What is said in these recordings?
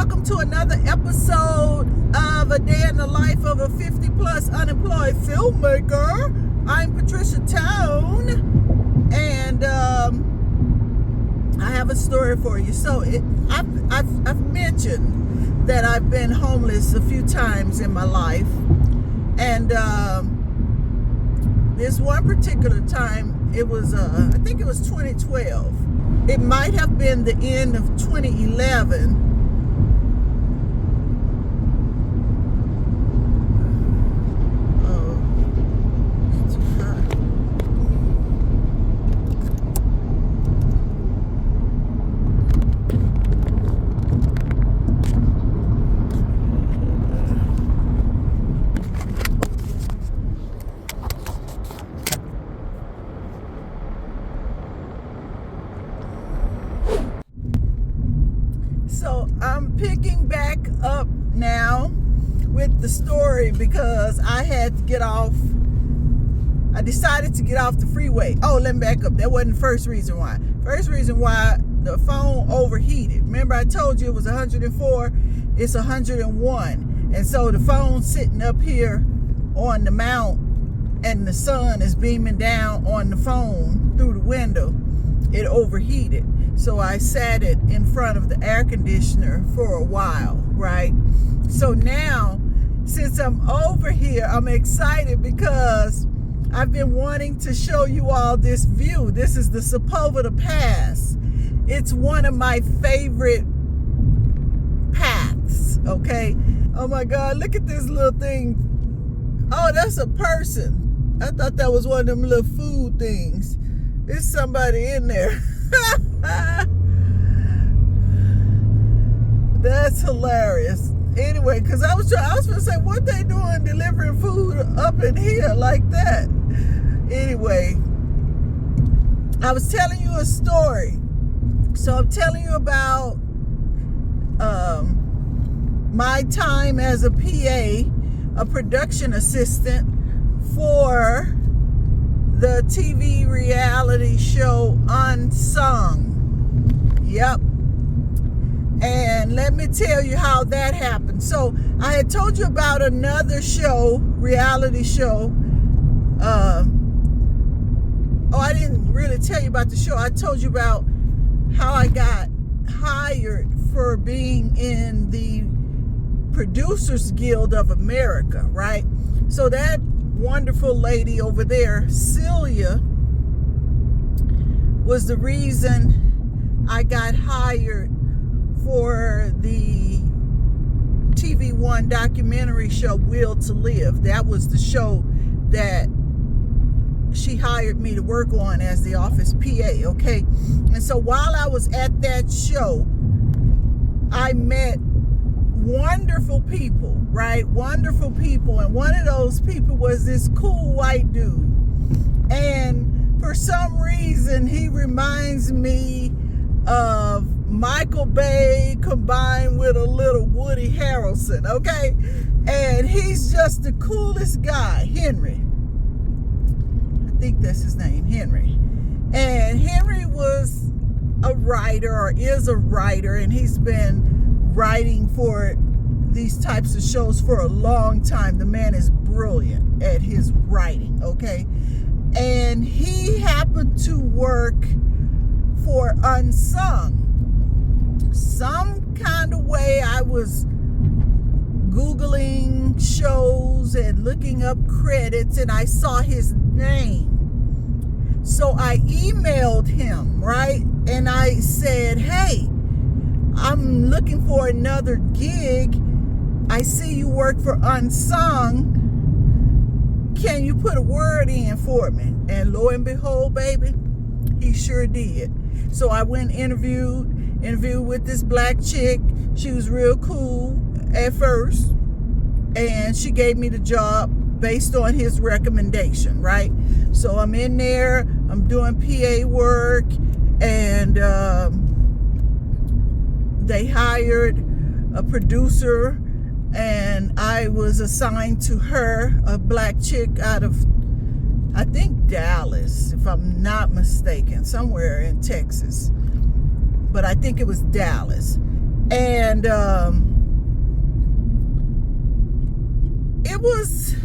welcome to another episode of A Day in the Life of a 50-plus unemployed filmmaker. I'm Patricia Tone, and I have a story for you. So I've mentioned that I've been homeless a few times in my life, and this one particular time, it was I think it was 2012. It might have been the end of 2011. So I'm picking back up now with the story because I had to get off. I decided to get off the freeway. Oh, let me back up. That wasn't the first reason why. First reason why, the phone overheated. Remember I told you it was 104, it's 101. And so the phone's sitting up here on the mount and the sun is beaming down on the phone through the window. It overheated. So I sat it in front of the air conditioner for a while, right? So now, since I'm over here, I'm excited because I've been wanting to show you all this view. This is the Sepulveda Pass. It's one of my favorite paths, okay? Oh my God, look at this little thing. Oh, that's a person. I thought that was one of them little food things. There's somebody in there. That's hilarious. Anyway, because I was gonna say, what they doing delivering food up in here like that? Anyway, I was telling you a story. So I'm telling you about my time as a PA, a production assistant for the TV reality show UNSUNG. Yep. And let me tell you how that happened. So I had told you about another show, reality show. I didn't really tell you about the show. I told you about how I got hired for being in the Producers Guild of America, right? So that wonderful lady over there, Celia, was the reason I got hired for the TV One documentary show, Will to Live. That was the show that she hired me to work on as the office PA, okay? And so while I was at that show, I met wonderful people, right? Wonderful people. And one of those people was this cool white dude. And for some reason, he reminds me of Michael Bay combined with a little Woody Harrelson, okay? And he's just the coolest guy, Henry. I think that's his name, Henry. And Henry was a writer, or is a writer, and he's been writing for these types of shows for a long time. The man is brilliant at his writing, okay? And he happened to work for UNSUNG. Some kind of way I was Googling shows and looking up credits, and I saw his name. So I emailed him, right? And I said, hey, I'm looking for another gig. I see you work for UNSUNG. Can you put a word in for me? And lo and behold, baby, he sure did. So I went and interviewed with this black chick. She was real cool at first, and she gave me the job based on his recommendation, right? So I'm in there, I'm doing PA work, and they hired a producer, and I was assigned to her, a black chick out of, I think, Dallas, if I'm not mistaken, somewhere in Texas. But I think it was Dallas. And it was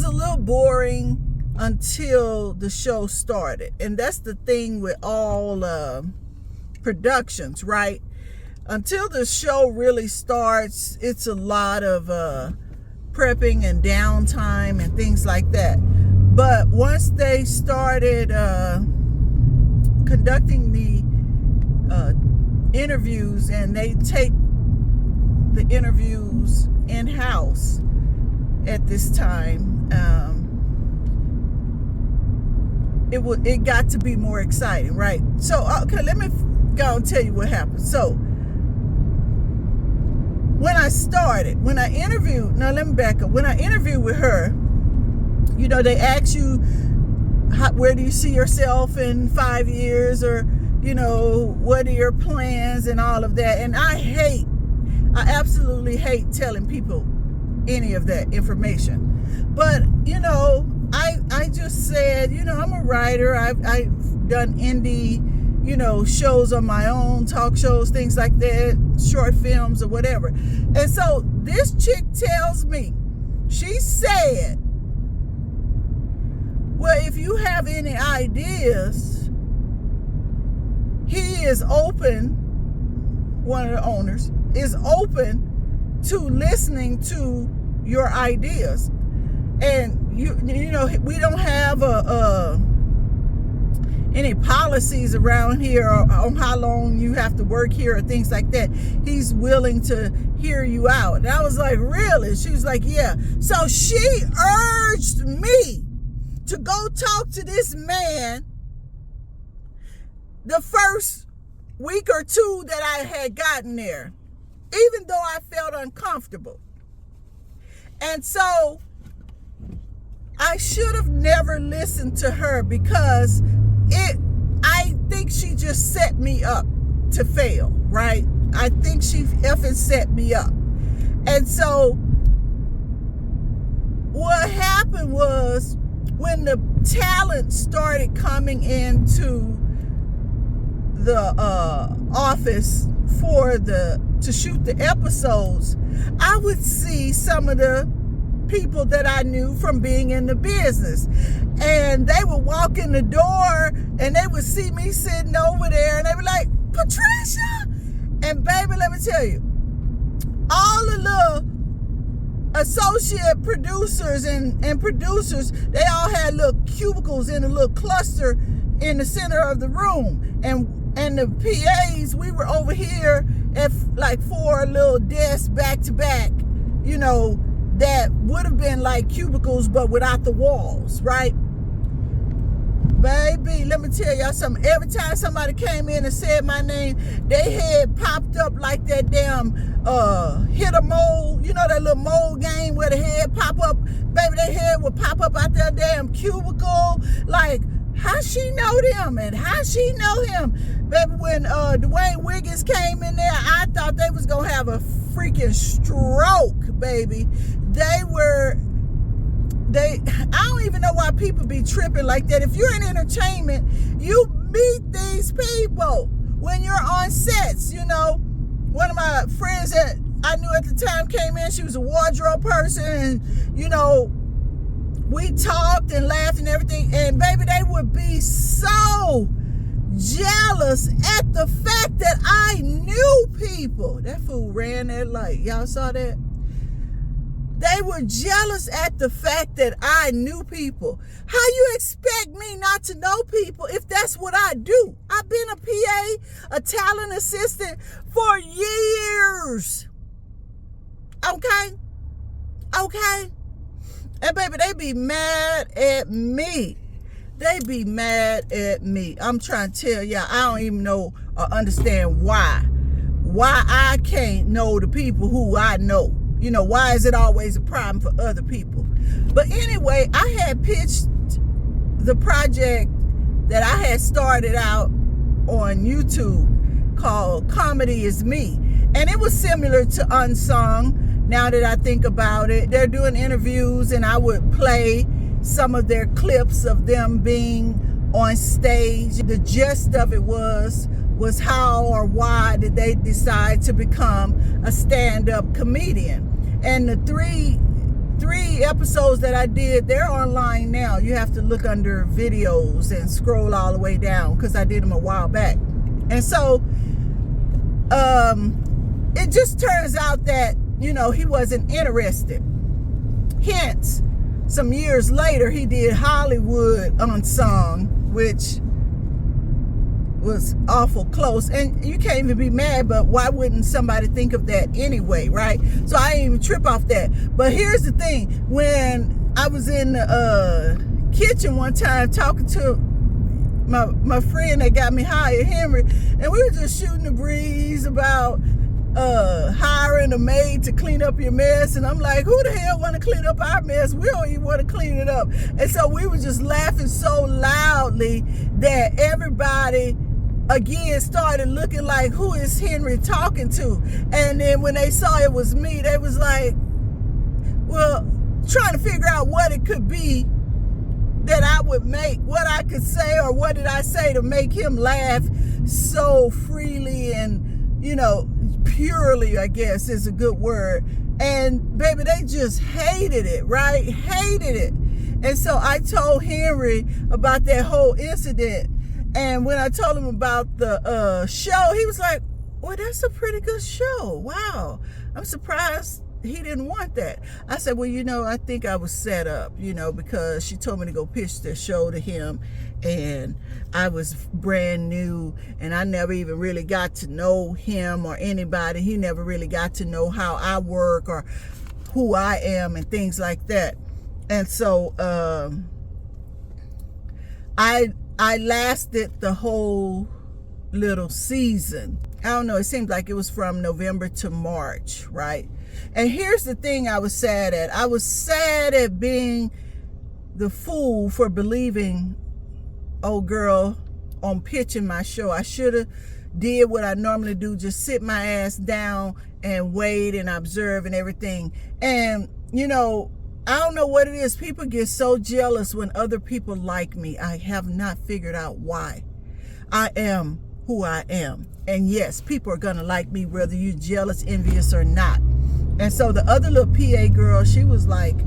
a little boring until the show started. And that's the thing with all productions, right? Until the show really starts, it's a lot of prepping and downtime and things like that. But once they started conducting the interviews, and they take the interviews in-house at this time, it got to be more exciting, right? So, okay, let me go and tell you what happened. So, when I interviewed with her, you know, they ask you, where do you see yourself in 5 years, or, you know, what are your plans and all of that. And I absolutely hate telling people any of that information. But, you know, I just said, you know, I'm a writer. I've done indie, you know, shows on my own, talk shows, things like that, short films or whatever. And so this chick tells me, she said, well, if you have any ideas, he is open, one of the owners is open to listening to your ideas. And you know, we don't have any policies around here on how long you have to work here or things like that. He's willing to hear you out. And I was like, really? She was like, yeah. So she urged me to go talk to this man the first week or two that I had gotten there, even though I felt uncomfortable. And so I should have never listened to her, because I think she just set me up to fail, right? I think she effing set me up. And so what happened was, when the talent started coming into the office to shoot the episodes, I would see some of the people that I knew from being in the business, and they would walk in the door and they would see me sitting over there, and they were like, Patricia. And baby, let me tell you, all the little associate producers and producers, they all had little cubicles in a little cluster in the center of the room, and the PAs, we were over here at like 4 little desks back to back, you know, that would have been like cubicles but without the walls, right? Baby, let me tell y'all something. Every time somebody came in and said my name, their head popped up like that damn hit a mole. You know that little mole game where the head pop up? Baby, their head would pop up out that damn cubicle. Like, how she know them and how she know him? Baby, when Dwayne Wiggins came in there, I thought they was going to have a freaking stroke, baby. I don't even know why people be tripping like that. If you're in entertainment, you meet these people when you're on sets. You know, one of my friends that I knew at the time came in, she was a wardrobe person, and, you know, we talked and laughed and everything, and baby, they would be so jealous at the fact that I knew people. That fool ran that light. Y'all saw that? They were jealous at the fact that I knew people. How you expect me not to know people if that's what I do? I've been a PA, a talent assistant for years. Okay? And baby, they be mad at me. I'm trying to tell y'all, I don't even know or understand why I can't know the people who I know. You know, why is it always a problem for other people? But anyway, I had pitched the project that I had started out on YouTube called Comedy Is Me. And it was similar to UNSUNG, now that I think about it. They're doing interviews, and I would play some of their clips of them being on stage. The gist of it was was how or why did they decide to become a stand-up comedian. And the three episodes that I did, they're online now. You have to look under videos and scroll all the way down because I did them a while back. And so it just turns out that, you know, he wasn't interested. Hence, some years later, he did Hollywood UNSUNG, which was awful close. And you can't even be mad, but why wouldn't somebody think of that anyway, right? So I didn't even trip off that. But here's the thing. When I was in the kitchen one time talking to my friend that got me hired, Henry, and we were just shooting the breeze about hiring a maid to clean up your mess. And I'm like, who the hell want to clean up our mess? We don't even want to clean it up. And so we were just laughing so loudly that everybody again started looking like, who is Henry talking to? And then when they saw it was me, they was like, well, trying to figure out what it could be that I would make, what I could say, or what did I say to make him laugh so freely and, you know, purely, I guess is a good word. And baby, they just hated it, right? Hated it. And so I told Henry about that whole incident. And when I told him about the show, he was like, well, that's a pretty good show. Wow. I'm surprised he didn't want that. I said, well, you know, I think I was set up, you know, because she told me to go pitch the show to him, and I was brand new, and I never even really got to know him or anybody. He never really got to know how I work or who I am and things like that. And so I lasted the whole little season. I don't know, it seemed like it was from November to March, right? And here's the thing I was sad at. I was sad at being the fool for believing old girl on pitching my show. I should have did what I normally do, just sit my ass down and wait and observe and everything. And, you know, I don't know what it is. People get so jealous when other people like me. I have not figured out why. I am who I am. And yes, people are going to like me whether you're jealous, envious, or not. And so the other little PA girl, she was like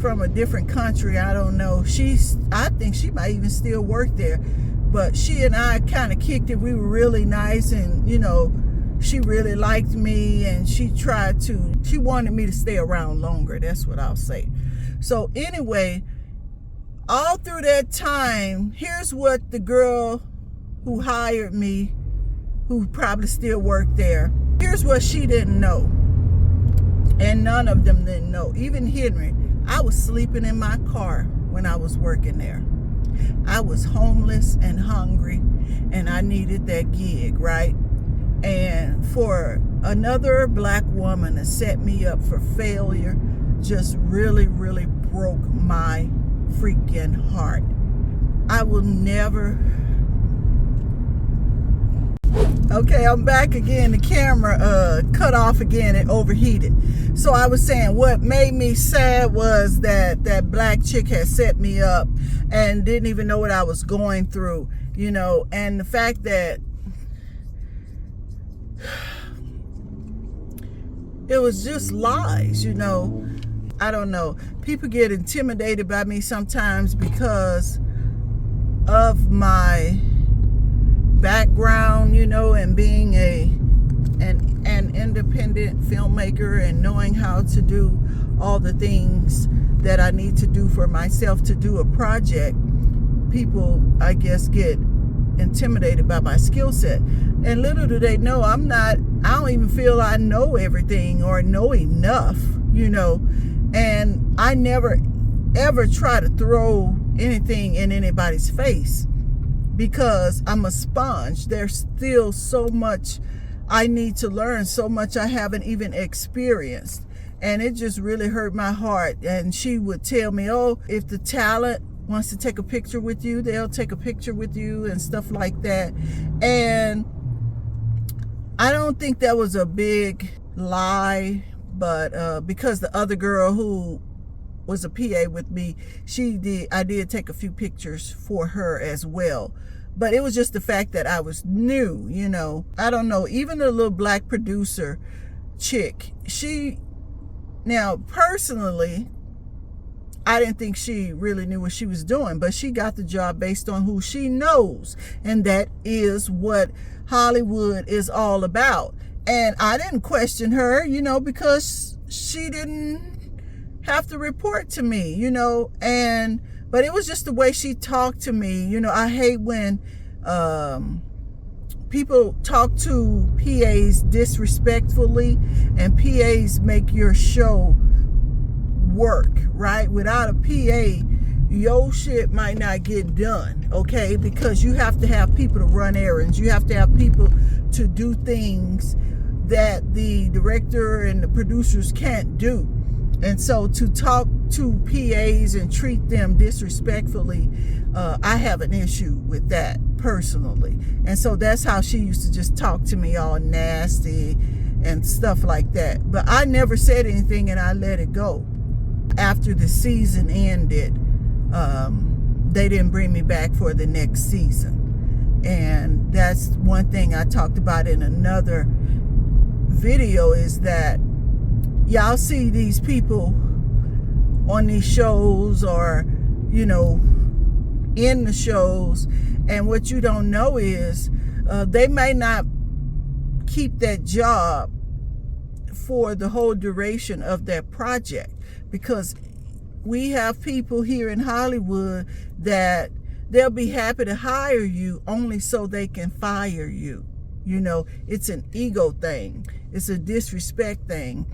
from a different country. I don't know. I think she might even still work there. But she and I kind of kicked it. We were really nice, and, you know, she really liked me, and she wanted me to stay around longer. That's what I'll say. So anyway, all through that time, here's what the girl who hired me, who probably still worked there, here's what she didn't know. And none of them didn't know. Even Henry. I was sleeping in my car when I was working there. I was homeless and hungry, and I needed that gig, right? And for another black woman to set me up for failure just really, really broke my freaking heart. I will never... Okay, I'm back again. The camera cut off again. It overheated. So I was saying what made me sad was that black chick had set me up and didn't even know what I was going through, you know, and the fact that it was just lies, you know. I don't know. People get intimidated by me sometimes because of my background, you know, and being an independent filmmaker and knowing how to do all the things that I need to do for myself to do a project. People, I guess, get intimidated by my skill set. And little do they know, I don't even feel I know everything or know enough, you know. And I never, ever try to throw anything in anybody's face, because I'm a sponge. There's still so much I need to learn, so much I haven't even experienced. And it just really hurt my heart. And she would tell me, oh, if the talent wants to take a picture with you, they'll take a picture with you and stuff like that. And I don't think that was a big lie, but because the other girl who was a PA with me, I did take a few pictures for her as well. But it was just the fact that I was new, I don't know, even the little black producer chick, now personally, I didn't think she really knew what she was doing, but she got the job based on who she knows. And that is what Hollywood is all about. And I didn't question her, because she didn't have to report to me, but it was just the way she talked to me. I hate when people talk to PAs disrespectfully, and PAs make your show work, right? Without a PA, your shit might not get done, okay? Because you have to have people to run errands. You have to have people to do things that the director and the producers can't do. And so to talk to PAs and treat them disrespectfully, I have an issue with that personally. And so that's how she used to just talk to me all nasty and stuff like that. But I never said anything, and I let it go. After the season ended, they didn't bring me back for the next season. And that's one thing I talked about in another video, is that y'all see these people on these shows or, in the shows, and what you don't know is they may not keep that job for the whole duration of that project, because we have people here in Hollywood that they'll be happy to hire you only so they can fire you. It's an ego thing. It's a disrespect thing.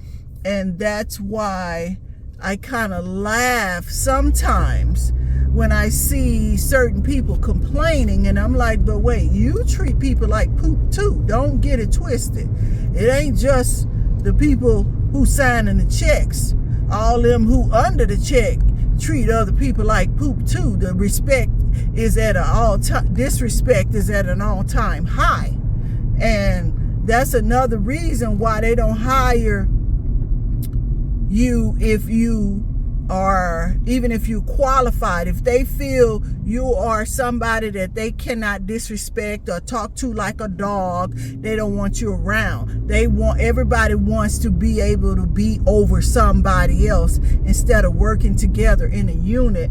And that's why I kind of laugh sometimes when I see certain people complaining, and I'm like, but wait, you treat people like poop too. Don't get it twisted. It ain't just the people who signing the checks. All them who under the check treat other people like poop too. The respect is at an all-time, disrespect is at an all-time high. And that's another reason why they don't hire you if you are, even if you qualified. If they feel you are somebody that they cannot disrespect or talk to like a dog, they don't want you around. Everybody wants to be able to be over somebody else instead of working together in a unit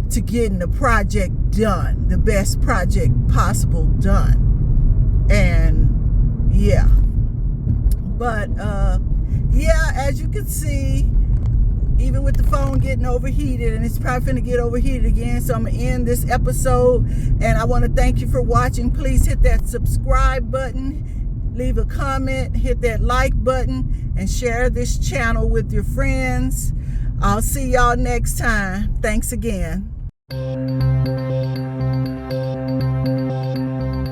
to getting the project done, the best project possible done. And yeah, but yeah, as you can see, even with the phone getting overheated, and it's probably going to get overheated again, so I'm going to end this episode. And I want to thank you for watching. Please hit that subscribe button, leave a comment, hit that like button, and share this channel with your friends. I'll see y'all next time. Thanks again.